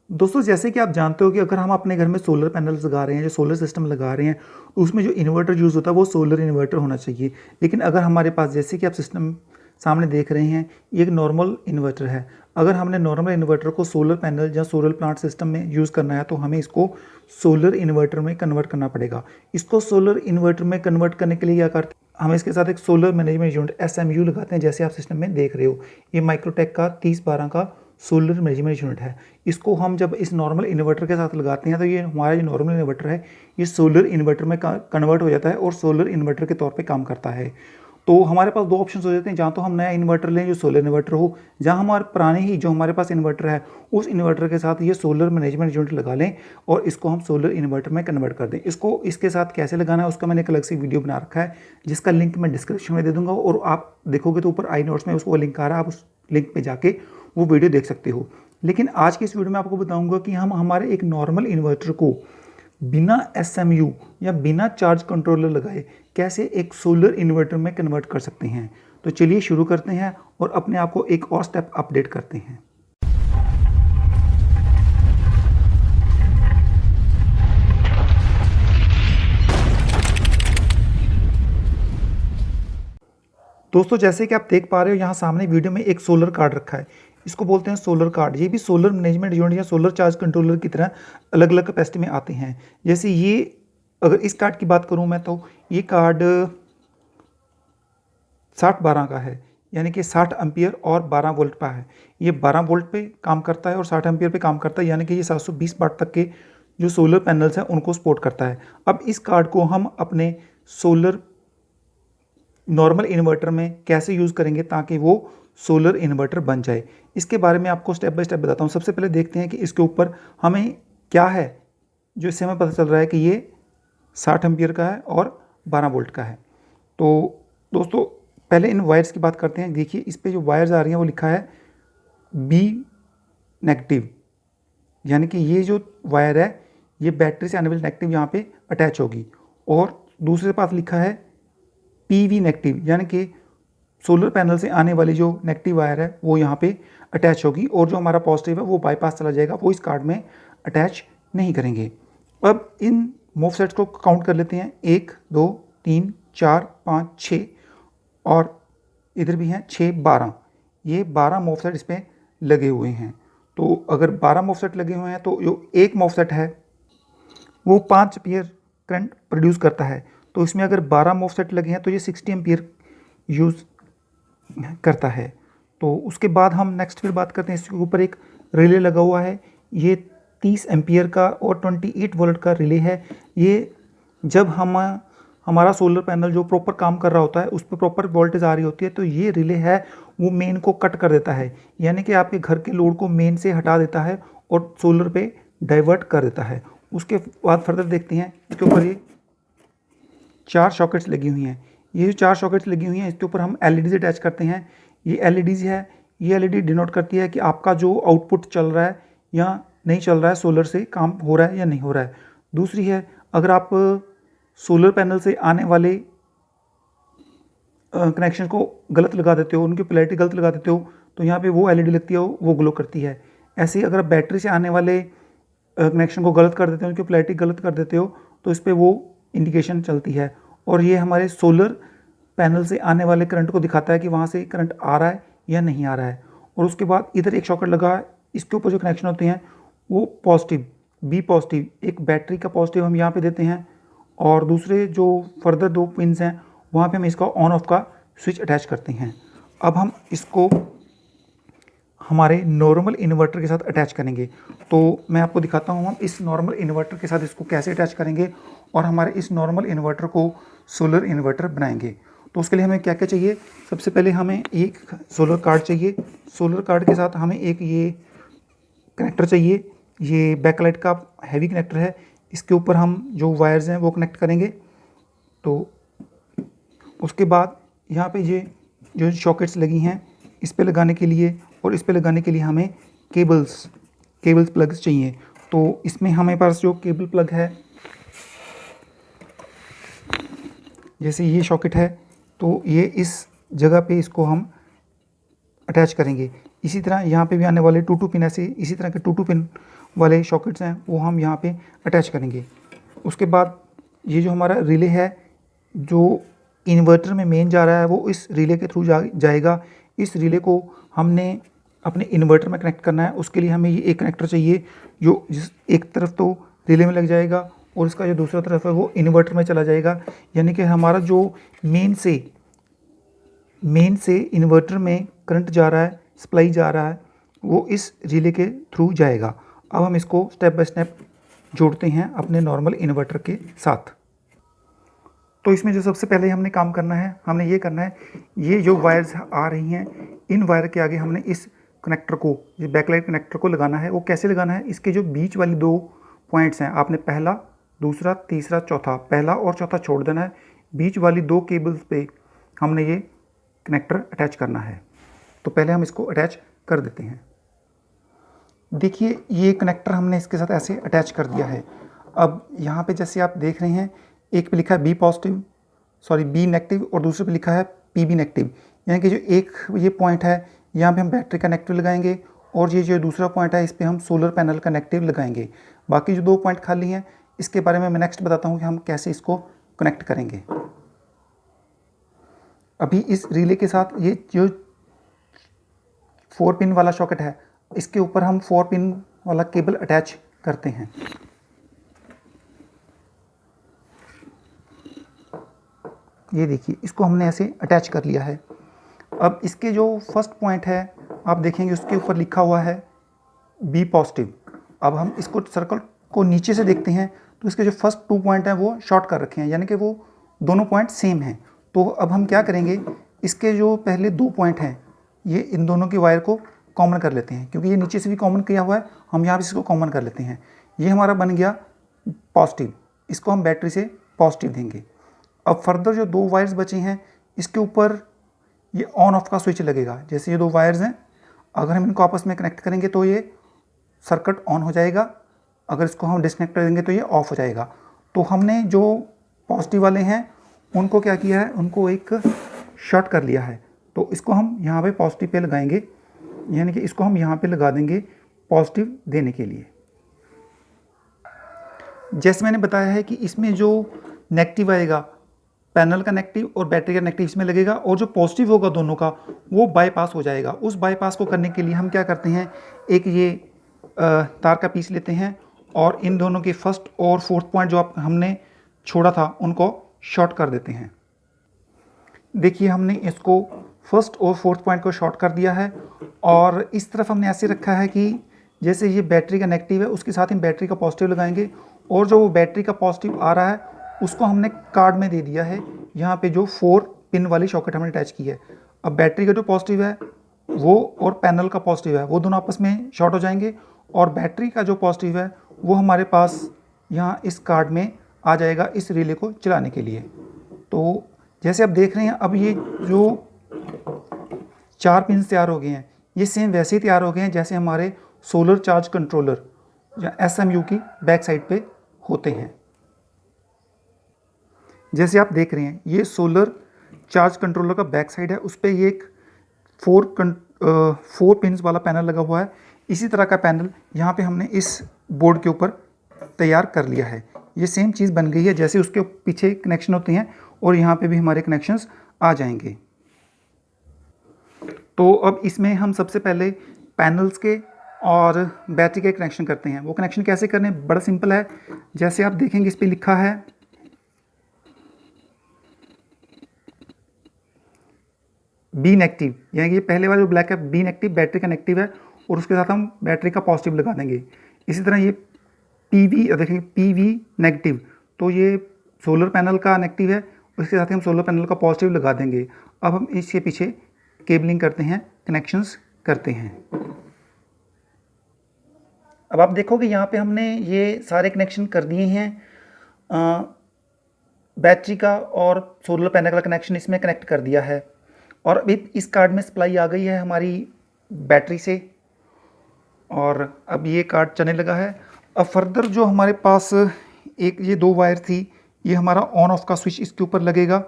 दोस्तों, जैसे कि आप जानते हो कि अगर हम अपने घर में सोलर पैनल्स लगा रहे हैं, जो सोलर सिस्टम लगा रहे हैं, उसमें जो इन्वर्टर यूज़ होता है वो सोलर इन्वर्टर होना चाहिए। लेकिन अगर हमारे पास, जैसे कि आप सिस्टम सामने देख रहे हैं, ये एक नॉर्मल इन्वर्टर है। अगर हमने नॉर्मल इन्वर्टर को सोलर पैनल या सोलर प्लांट सिस्टम में यूज़ करना है तो हमें इसको सोलर इन्वर्टर में कन्वर्ट करना पड़ेगा। इसको सोलर इन्वर्टर में कन्वर्ट करने के लिए क्या करते हैं, हम इसके साथ एक सोलर मैनेजमेंट यूनिट SMU लगाते हैं, जैसे आप सिस्टम में देख रहे हो। ये माइक्रोटेक का 3012 का सोलर मैनेजमेंट यूनिट है। इसको हम जब इस नॉर्मल इन्वर्टर के साथ लगाते हैं तो ये हमारा जो नॉर्मल इन्वर्टर है ये सोलर इन्वर्टर में कन्वर्ट हो जाता है और सोलर इन्वर्टर के तौर पे काम करता है। तो हमारे पास दो ऑप्शंस हो जाते हैं, जहाँ तो हम नया इन्वर्टर लें जो सोलर इन्वर्टर हो, जहाँ हमारे पुराने ही जो हमारे पास इन्वर्टर है उस इन्वर्टर के साथ ये सोलर मैनेजमेंट यूनिट लगा लें और इसको हम सोलर इन्वर्टर में कन्वर्ट कर दें। इसको इसके साथ कैसे लगाना है उसका मैंने एक अलग से वीडियो बना रखा है, जिसका लिंक मैं डिस्क्रिप्शन में दे दूंगा, और आप देखोगे तो ऊपर आई नोट्स में उसको लिंक आ रहा है, आप उस लिंक पर जाके वो वीडियो देख सकते हो। लेकिन आज की इस वीडियो में आपको बताऊंगा कि हम हमारे एक नॉर्मल इन्वर्टर को बिना SMU या बिना चार्ज कंट्रोलर लगाए कैसे एक सोलर इन्वर्टर में कन्वर्ट कर सकते हैं। तो चलिए शुरू करते हैं और अपने आप को एक और स्टेप अपडेट करते हैं। दोस्तों, जैसे कि आप देख पा रहे हो यहाँ सामने वीडियो में एक सोलर कार्ड रखा है। इसको बोलते हैं सोलर कार्ड। ये भी सोलर मैनेजमेंट यूनिट या सोलर चार्ज कंट्रोलर की तरह अलग अलग कैपेसिटी में आते हैं। जैसे ये, अगर इस कार्ड की बात करूँ मैं, तो ये कार्ड 6012 का है, यानी कि 60 एम्पियर और 12 वोल्ट का है। ये 12 वोल्ट पे काम करता है और 60 एम्पियर पे काम करता है, यानी कि ये 720 वाट तक के जो सोलर पैनल्स हैं उनको सपोर्ट करता है। अब इस कार्ड को हम अपने सोलर नॉर्मल इन्वर्टर में कैसे यूज़ करेंगे ताकि वो सोलर इन्वर्टर बन जाए, इसके बारे में आपको स्टेप बाय स्टेप बताता हूँ। सबसे पहले देखते हैं कि इसके ऊपर हमें क्या है जो इससे हमें पता चल रहा है कि ये 60 एम्पियर का है और 12 वोल्ट का है। तो दोस्तों, पहले इन वायर्स की बात करते हैं। देखिए, इस पर जो वायर्स आ रही हैं वो लिखा है B नेगेटिव, यानी कि ये जो वायर है ये बैटरी से आने वाली नेगेटिव यहाँ पे अटैच होगी, और दूसरे पास लिखा है PV नेगेटिव, यानी कि सोलर पैनल से आने वाली जो नेगेटिव वायर है वो यहाँ पे अटैच होगी, और जो हमारा पॉजिटिव है वो बाईपास चला जाएगा, वो इस कार्ड में अटैच नहीं करेंगे। अब इन मूव सेट्स को काउंट कर लेते हैं। 1 2 3 4 5 6, और इधर भी हैं 6 12। ये 12 मूव सेट इस पर लगे हुए हैं। तो अगर 12 मूव सेट लगे हुए हैं तो जो एक मूव सेट है वो 5 एम्पियर करंट प्रोड्यूस करता है। तो इसमें अगर 12 मूव सेट लगे हैं तो ये 60 एम्पियर यूज़ करता है। तो उसके बाद हम नेक्स्ट फिर बात करते हैं, इसके ऊपर एक रिले लगा हुआ है। ये 30 एम्पियर का और 28 वोल्ट का रिले है। ये जब हमारा सोलर पैनल जो प्रॉपर काम कर रहा होता है उस पर प्रॉपर वोल्टेज आ रही होती है तो ये रिले है वो मेन को कट कर देता है, यानी कि आपके घर के लोड को मेन से हटा देता है और सोलर पे डाइवर्ट कर देता है। उसके बाद फर्दर देखते हैं, इसके ऊपर ये 4 सॉकेट्स लगी हुई हैं। ये जो 4 सॉकेट्स लगी हुई हैं इसके ऊपर हम LEDs अटैच करते हैं। ये LEDs है, ये LED डिनोट करती है कि आपका जो आउटपुट चल रहा है या नहीं चल रहा है, सोलर से काम हो रहा है या नहीं हो रहा है। दूसरी है, अगर आप सोलर पैनल से आने वाले कनेक्शन को गलत लगा देते हो, उनकी पोलैरिटी गलत लगा देते हो, तो यहाँ पे वो LED लगती है, वो ग्लो करती है। ऐसे ही अगर आप बैटरी से आने वाले कनेक्शन को गलत कर देते हो, उनकी पोलैरिटी गलत कर देते हो, तो इस पर वो इंडिकेशन चलती है, और ये हमारे सोलर पैनल से आने वाले करंट को दिखाता है कि वहाँ से करंट आ रहा है या नहीं आ रहा है। और उसके बाद इधर एक सॉकेट लगा है, इसके ऊपर जो कनेक्शन होते हैं वो पॉजिटिव, B पॉजिटिव, एक बैटरी का पॉजिटिव हम यहाँ पे देते हैं, और दूसरे जो फर्दर 2 पिन्स हैं वहाँ पे हम इसका ऑन ऑफ का स्विच अटैच करते हैं। अब हम इसको हमारे नॉर्मल इन्वर्टर के साथ अटैच करेंगे। तो मैं आपको दिखाता हूँ हम इस नॉर्मल इन्वर्टर के साथ इसको कैसे अटैच करेंगे और हमारे इस नॉर्मल इन्वर्टर को सोलर इन्वर्टर बनाएंगे। तो उसके लिए हमें क्या क्या चाहिए, सबसे पहले हमें एक सोलर कार्ड चाहिए। सोलर कार्ड के साथ हमें एक ये कनेक्टर चाहिए, ये बैकलाइट का हैवी कनेक्टर है। इसके ऊपर हम जो वायर्स हैं वो कनेक्ट करेंगे। तो उसके बाद यहाँ पे ये जो सॉकेट्स लगी हैं इस पे लगाने के लिए और इस पे लगाने के लिए हमें केबल्स प्लग्स चाहिए। तो इसमें हमें पास जो केबल प्लग है, जैसे ये सॉकेट है तो ये इस जगह पे इसको हम अटैच करेंगे। इसी तरह यहाँ पे भी आने वाले 2-2 पिन ऐसे इसी तरह के 2-2 पिन वाले सॉकेट्स हैं वो हम यहाँ पे अटैच करेंगे। उसके बाद ये जो हमारा रिले है जो इन्वर्टर में मेन जा रहा है वो इस रिले के थ्रू जाएगा। इस रिले को हमने अपने इन्वर्टर में कनेक्ट करना है। उसके लिए हमें ये एक कनेक्टर चाहिए जो जिस एक तरफ तो रिले में लग जाएगा और इसका जो दूसरा तरफ है वो इन्वर्टर में चला जाएगा। यानी कि हमारा जो मेन से इन्वर्टर में करंट जा रहा है, सप्लाई जा रहा है, वो इस रिले के थ्रू जाएगा। अब हम इसको स्टेप बाय स्टेप जोड़ते हैं अपने नॉर्मल इन्वर्टर के साथ। तो इसमें जो सबसे पहले हमने काम करना है, हमने ये करना है, ये जो वायर्स आ रही हैं इन वायर के आगे हमने इस कनेक्टर को, ये बैकलाइट कनेक्टर को लगाना है। वो कैसे लगाना है, इसके जो बीच वाली 2 पॉइंट्स हैं, आपने पहला, दूसरा, तीसरा, चौथा, पहला और चौथा छोड़ देना है। बीच वाली 2 केबल्स पे हमने ये कनेक्टर अटैच करना है। तो पहले हम इसको अटैच कर देते हैं। देखिए ये कनेक्टर हमने इसके साथ ऐसे अटैच कर दिया है। अब यहाँ पे जैसे आप देख रहे हैं, एक पे लिखा है बी नेगेटिव और दूसरे पे लिखा है पीबी नेगेटिव। यानी कि जो एक ये पॉइंट है यहाँ पे हम बैटरी का नेगेटिव लगाएंगे और ये जो दूसरा पॉइंट है इस पे हम सोलर पैनल का नेगेटिव लगाएंगे। बाकी जो 2 पॉइंट खाली हैं इसके बारे में मैं नेक्स्ट बताता हूँ कि हम कैसे इसको कनेक्ट करेंगे। अभी इस रिले के साथ ये जो 4 पिन वाला सॉकेट है इसके ऊपर हम 4 पिन वाला केबल अटैच करते हैं। ये देखिए इसको हमने ऐसे अटैच कर लिया है। अब इसके जो फर्स्ट पॉइंट है आप देखेंगे उसके ऊपर लिखा हुआ है बी पॉजिटिव। अब हम इसको सर्कल को नीचे से देखते हैं तो इसके जो फर्स्ट 2 पॉइंट हैं वो शॉर्ट कर रखे हैं, यानी कि वो दोनों पॉइंट सेम हैं। तो अब हम क्या करेंगे, इसके जो पहले 2 पॉइंट हैं ये इन दोनों की वायर को कॉमन कर लेते हैं, क्योंकि ये नीचे से भी कॉमन किया हुआ है, हम यहाँ पे इसको कॉमन कर लेते हैं। ये हमारा बन गया पॉजिटिव, इसको हम बैटरी से पॉजिटिव देंगे। अब फर्दर जो 2 वायर्स बचे हैं इसके ऊपर ये ऑन ऑफ का स्विच लगेगा। जैसे ये 2 वायर्स हैं, अगर हम इनको आपस में कनेक्ट करेंगे तो ये सर्किट ऑन हो जाएगा, अगर इसको हम डिस्कनेक्ट कर देंगे तो ये ऑफ हो जाएगा। तो हमने जो पॉजिटिव वाले हैं उनको क्या किया है, उनको एक शॉर्ट कर लिया है। तो इसको हम यहाँ पे पॉजिटिव पे लगाएंगे, यानी कि इसको हम यहाँ पे लगा देंगे पॉजिटिव देने के लिए। जैसे मैंने बताया है कि इसमें जो नेगेटिव आएगा, पैनल का नेगेटिव और बैटरी का नेगेटिव इसमें लगेगा, और जो पॉजिटिव होगा दोनों का वो बाईपास हो जाएगा। उस बाईपास को करने के लिए हम क्या करते हैं, एक ये तार का पीस लेते हैं और इन दोनों के फर्स्ट और फोर्थ पॉइंट जो हमने छोड़ा था उनको शॉर्ट कर देते हैं। देखिए हमने इसको फर्स्ट और फोर्थ पॉइंट को शॉर्ट कर दिया है, और इस तरफ हमने ऐसे रखा है कि जैसे ये बैटरी का नेगेटिव है उसके साथ हम बैटरी का पॉजिटिव लगाएंगे, और जो वो बैटरी का पॉजिटिव आ रहा है उसको हमने कार्ड में दे दिया है, यहाँ पे जो 4 पिन वाली सॉकेट हमने अटैच की है। अब बैटरी का जो पॉजिटिव है वो और पैनल का पॉजिटिव है वो दोनों आपस में शॉर्ट हो जाएंगे, और बैटरी का जो पॉजिटिव है वो हमारे पास यहाँ इस कार्ड में आ जाएगा इस रिले को चलाने के लिए। तो जैसे आप देख रहे हैं अब ये जो 4 पिन तैयार हो गए हैं ये सेम वैसे ही तैयार हो गए हैं जैसे हमारे सोलर चार्ज कंट्रोलर या SMU की बैक साइड पे होते हैं। जैसे आप देख रहे हैं ये सोलर चार्ज कंट्रोलर का बैक साइड है, उस पर ये एक 4 पिन्स वाला पैनल लगा हुआ है। इसी तरह का पैनल यहाँ पे हमने इस बोर्ड के ऊपर तैयार कर लिया है। ये सेम चीज़ बन गई है जैसे उसके पीछे कनेक्शन होते हैं, और यहाँ पे भी हमारे कनेक्शंस आ जाएंगे। तो अब इसमें हम सबसे पहले पैनल्स के और बैटरी के कनेक्शन करते हैं। वो कनेक्शन कैसे करने, बड़ा सिंपल है। जैसे आप देखेंगे इस पर लिखा है बी नेगेटिव, यानी कि ये पहले वाला जो ब्लैक है बी नेगेटिव बैटरी का नेगेटिव है, और उसके साथ हम बैटरी का पॉजिटिव लगा देंगे। इसी तरह ये पीवी देखेंगे पीवी नेगेटिव, तो ये सोलर पैनल का नेगेटिव है, उसके साथ ही हम सोलर पैनल का पॉजिटिव लगा देंगे। अब हम इसके पीछे केबलिंग करते हैं, कनेक्शंस करते हैं। अब आप देखोगे यहाँ पे हमने ये सारे कनेक्शन कर दिए हैं, बैटरी का और सोलर पैनल का कनेक्शन इसमें कनेक्ट कर दिया है, और अभी इस कार्ड में सप्लाई आ गई है हमारी बैटरी से, और अब ये कार्ड चलने लगा है। अब फर्दर जो हमारे पास एक ये 2 वायर थी, ये हमारा ऑन ऑफ का स्विच इसके ऊपर लगेगा,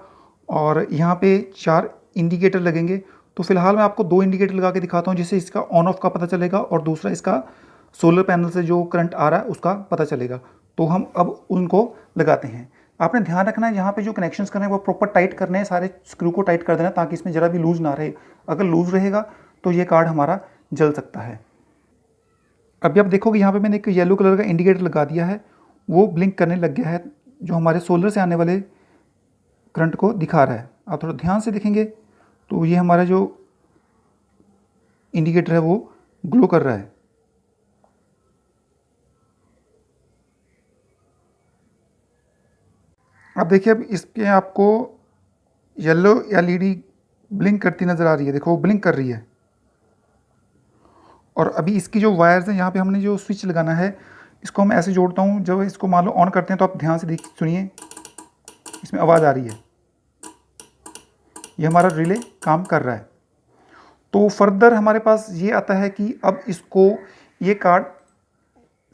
और यहाँ पे 4 इंडिकेटर लगेंगे। तो फिलहाल मैं आपको 2 इंडिकेटर लगा के दिखाता हूँ, जिससे इसका ऑन ऑफ का पता चलेगा और दूसरा इसका सोलर पैनल से जो करंट आ रहा है उसका पता चलेगा। तो हम अब उनको लगाते हैं। आपने ध्यान रखना है यहाँ पे जो कनेक्शंस करने हैं वो प्रॉपर टाइट करने हैं, सारे स्क्रू को टाइट कर देना ताकि इसमें ज़रा भी लूज़ ना रहे। अगर लूज़ रहेगा तो ये कार्ड हमारा जल सकता है। अभी आप देखोगे यहाँ पे मैंने एक येलो कलर का इंडिकेटर लगा दिया है, वो ब्लिंक करने लग गया है, जो हमारे सोलर से आने वाले करंट को दिखा रहा है। आप थोड़ा ध्यान से देखेंगे तो ये हमारा जो इंडिकेटर है वो ग्लो कर रहा है। अब देखिए, अब इसके आपको येलो एलईडी ब्लिंक करती नज़र आ रही है, देखो वो ब्लिंक कर रही है। और अभी इसकी जो वायर्स हैं, यहाँ पे हमने जो स्विच लगाना है इसको मैं ऐसे जोड़ता हूँ, जब इसको मान लो ऑन करते हैं तो आप ध्यान से देख सुनिए, इसमें आवाज़ आ रही है, ये हमारा रिले काम कर रहा है। तो फर्दर हमारे पास ये आता है कि अब इसको ये कार्ड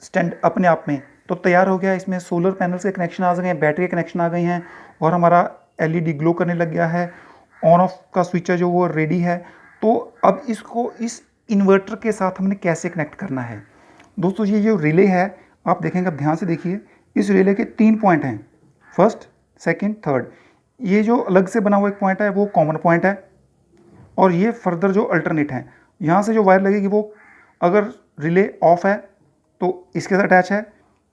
स्टैंड अपने आप में तो तैयार हो गया, इसमें सोलर पैनल से कनेक्शन आ गए हैं, बैटरी कनेक्शन आ गए हैं और हमारा एलईडी ग्लो करने लग गया है, ऑन ऑफ का स्विच है जो वो रेडी है। तो अब इसको इस इन्वर्टर के साथ हमने कैसे कनेक्ट करना है। दोस्तों ये जो रिले है आप देखेंगे, अब ध्यान से देखिए, इस रिले के 3 पॉइंट हैं, फर्स्ट, सेकंड, थर्ड। ये जो अलग से बना हुआ एक पॉइंट है वो कॉमन पॉइंट है और ये फर्दर जो अल्टरनेट है, यहाँ से जो वायर लगेगी वो अगर रिले ऑफ है तो इसके साथ अटैच है,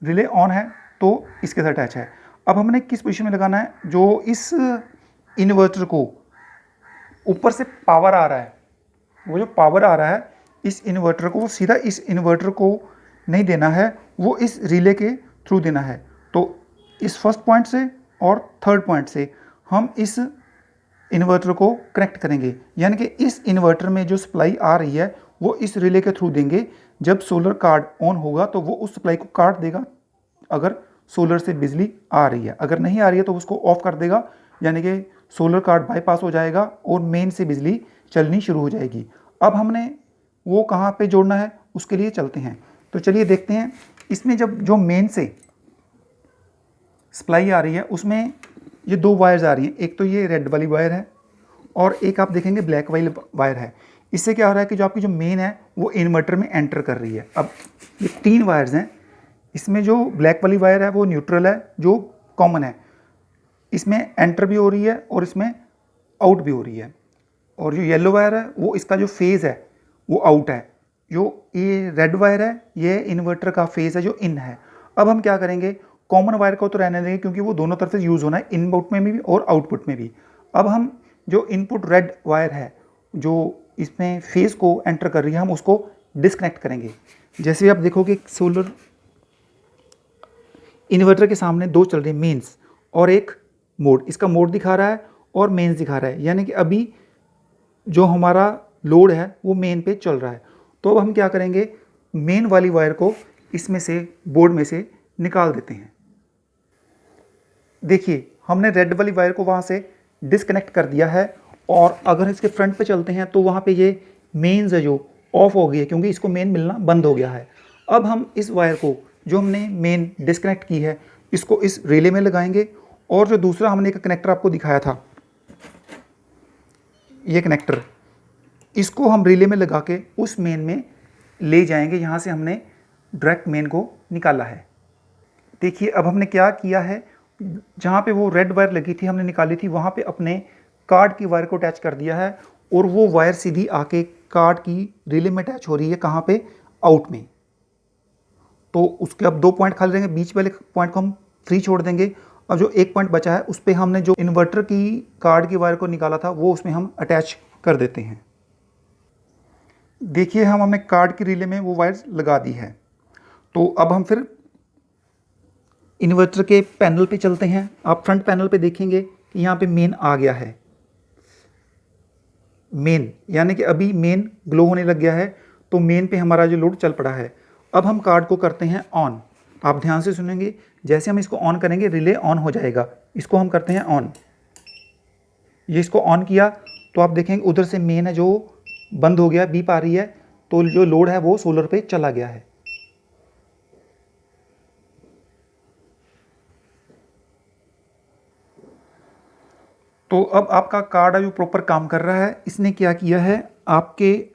रिले ऑन है तो इसके साथ अटैच है। अब हमने किस पोजीशन में लगाना है, जो इस इन्वर्टर को ऊपर से पावर आ रहा है, वो जो पावर आ रहा है इस इन्वर्टर को, वो सीधा इस इन्वर्टर को नहीं देना है, वो इस रिले के थ्रू देना है। तो इस फर्स्ट पॉइंट से और थर्ड पॉइंट से हम इस इन्वर्टर को कनेक्ट करेंगे, यानी कि इस इन्वर्टर में जो सप्लाई आ रही है वो इस रिले के थ्रू देंगे। जब सोलर कार्ड ऑन होगा तो वो उस सप्लाई को काट देगा अगर सोलर से बिजली आ रही है, अगर नहीं आ रही है तो उसको ऑफ कर देगा, यानी कि सोलर कार्ड बाईपास हो जाएगा और मेन से बिजली चलनी शुरू हो जाएगी। अब हमने वो कहाँ पे जोड़ना है उसके लिए चलते हैं। तो चलिए देखते हैं, इसमें जब जो मेन से सप्लाई आ रही है उसमें ये 2 वायर्स आ रही हैं, एक तो ये रेड वाली वायर है और एक आप देखेंगे ब्लैक वाली वायर है। इससे क्या हो रहा है कि जो आपकी जो मेन है वो इन्वर्टर में एंटर कर रही है। अब ये 3 वायर्स हैं, इसमें जो ब्लैक वाली वायर है वो न्यूट्रल है, जो कॉमन है, इसमें एंटर भी हो रही है और इसमें आउट भी हो रही है। और जो येलो वायर है वो इसका जो फेज़ है वो आउट है, जो ये रेड वायर है ये इन्वर्टर का फेज़ है जो इन है। अब हम क्या करेंगे, कॉमन वायर को तो रहने देंगे क्योंकि वो दोनों तरफ से यूज़ होना है, इनपुट में भी और आउटपुट में भी। अब हम जो इनपुट रेड वायर है जो इसमें फेज़ को एंटर कर रही है, हम उसको डिस्कनेक्ट करेंगे। जैसे आप देखोगे सोलर इन्वर्टर के सामने 2 चल रहे हैं, मेंस और एक मोड, इसका मोड दिखा रहा है और मेंस दिखा रहा है, यानी कि अभी जो हमारा लोड है वो मेन पे चल रहा है। तो अब हम क्या करेंगे, मेन वाली वायर को इसमें से बोर्ड में से निकाल देते हैं। देखिए हमने रेड वाली वायर को वहाँ से डिस्कनेक्ट कर दिया है और अगर इसके फ्रंट पे चलते हैं तो वहाँ पे ये मेन्स है जो ऑफ हो गई है क्योंकि इसको मेन मिलना बंद हो गया है। अब हम इस वायर को जो हमने मेन डिस्कनेक्ट की है इसको इस रिले में लगाएंगे और जो दूसरा हमने एक कनेक्टर आपको दिखाया था, ये कनेक्टर, इसको हम रिले में लगा के उस मेन में ले जाएंगे, यहाँ से हमने डायरेक्ट मेन को निकाला है। देखिए अब हमने क्या किया है, जहाँ पे वो रेड वायर लगी थी हमने निकाली थी, वहाँ पे अपने कार्ड की वायर को अटैच कर दिया है और वो वायर सीधी आके कार्ड की रिले में अटैच हो रही है, कहाँ पे, आउट में। तो उसके अब 2 पॉइंट खाली रहेंगे, बीच वाले पॉइंट को हम फ्री छोड़ देंगे। अब जो एक पॉइंट बचा है उस पर हमने जो इन्वर्टर की कार्ड की वायर को निकाला था वो उसमें हम अटैच कर देते हैं। देखिए हमने कार्ड की रिले में वो वायर लगा दी है। तो अब हम फिर इन्वर्टर के पैनल पे चलते हैं। आप फ्रंट पैनल पे देखेंगे कि यहाँ पे मेन आ गया है, मेन यानी कि अभी मेन ग्लो होने लग गया है, तो मेन पे हमारा जो लोड चल पड़ा है। अब हम कार्ड को करते हैं ऑन। आप ध्यान से सुनेंगे, जैसे हम इसको ऑन करेंगे रिले ऑन हो जाएगा। इसको हम करते हैं ऑन। ये इसको ऑन किया तो आप देखेंगे उधर से मेन है जो बंद हो गया, बीप आ रही है, तो जो लोड है वो सोलर पे चला गया है। तो अब आपका कार्ड है जो प्रॉपर काम कर रहा है। इसने क्या किया है, आपके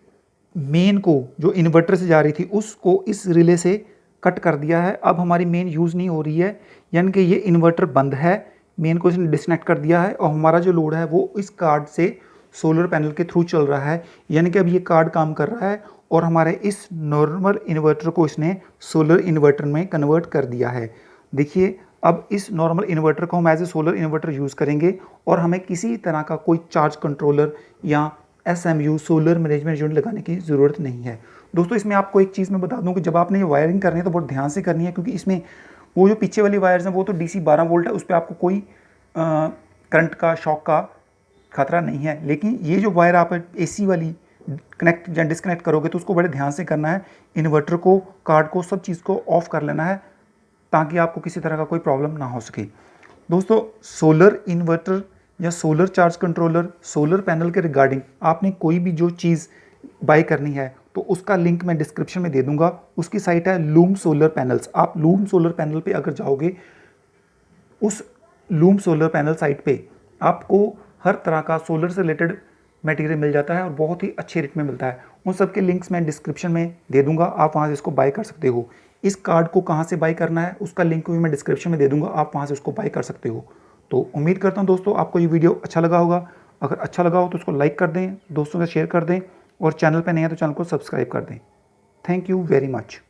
मेन को जो इन्वर्टर से जा रही थी उसको इस रिले से कट कर दिया है। अब हमारी मेन यूज़ नहीं हो रही है, यानी कि ये इन्वर्टर बंद है, मेन को इसने डिस्कनेक्ट कर दिया है और हमारा जो लोड है वो इस कार्ड से सोलर पैनल के थ्रू चल रहा है। यानी कि अब ये कार्ड काम कर रहा है और हमारे इस नॉर्मल इन्वर्टर को इसने सोलर इन्वर्टर में कन्वर्ट कर दिया है। देखिए, अब इस नॉर्मल इन्वर्टर को हम as a solar inverter use करेंगे और हमें किसी तरह का कोई चार्ज कंट्रोलर या SMU सोलर मैनेजमेंट यूनिट लगाने की ज़रूरत नहीं है। दोस्तों, इसमें आपको एक चीज़ मैं बता दूं कि जब आपने ये वायरिंग करनी है तो बहुत ध्यान से करनी है, क्योंकि इसमें वो जो पीछे वाली वायर्स हैं वो तो DC 12 वोल्ट है, उस पर आपको कोई करंट का, शॉक का खतरा नहीं है। लेकिन ये जो वायर आप AC वाली कनेक्ट या डिस्कनेक्ट करोगे तो उसको बड़े ध्यान से करना है। इन्वर्टर को, कार्ड को, सब चीज़ को ऑफ कर लेना है ताकि आपको किसी तरह का कोई प्रॉब्लम ना हो सके। दोस्तों, सोलर इन्वर्टर या solar charge controller, solar panel के रिगार्डिंग आपने कोई भी जो चीज़ बाय करनी है तो उसका लिंक मैं डिस्क्रिप्शन में दे दूंगा। उसकी साइट है लूम सोलर पैनल्स। आप लूम सोलर पैनल पे अगर जाओगे, उस लूम सोलर पैनल साइट पे आपको हर तरह का सोलर से रिलेटेड मटेरियल मिल जाता है और बहुत ही अच्छे रेट में मिलता है। उन सब के लिंक्स मैं डिस्क्रिप्शन में दे दूंगा, आप वहाँ से इसको बाय कर सकते हो। इस कार्ड को कहाँ से बाय करना है उसका लिंक भी मैं डिस्क्रिप्शन में दे दूंगा, आप वहाँ से उसको बाय कर सकते हो। तो उम्मीद करता हूँ दोस्तों आपको ये वीडियो अच्छा लगा होगा। अगर अच्छा लगा हो तो उसको लाइक कर दें, दोस्तों से शेयर कर दें और चैनल पर नहीं है तो चैनल को सब्सक्राइब कर दें। Thank you very much.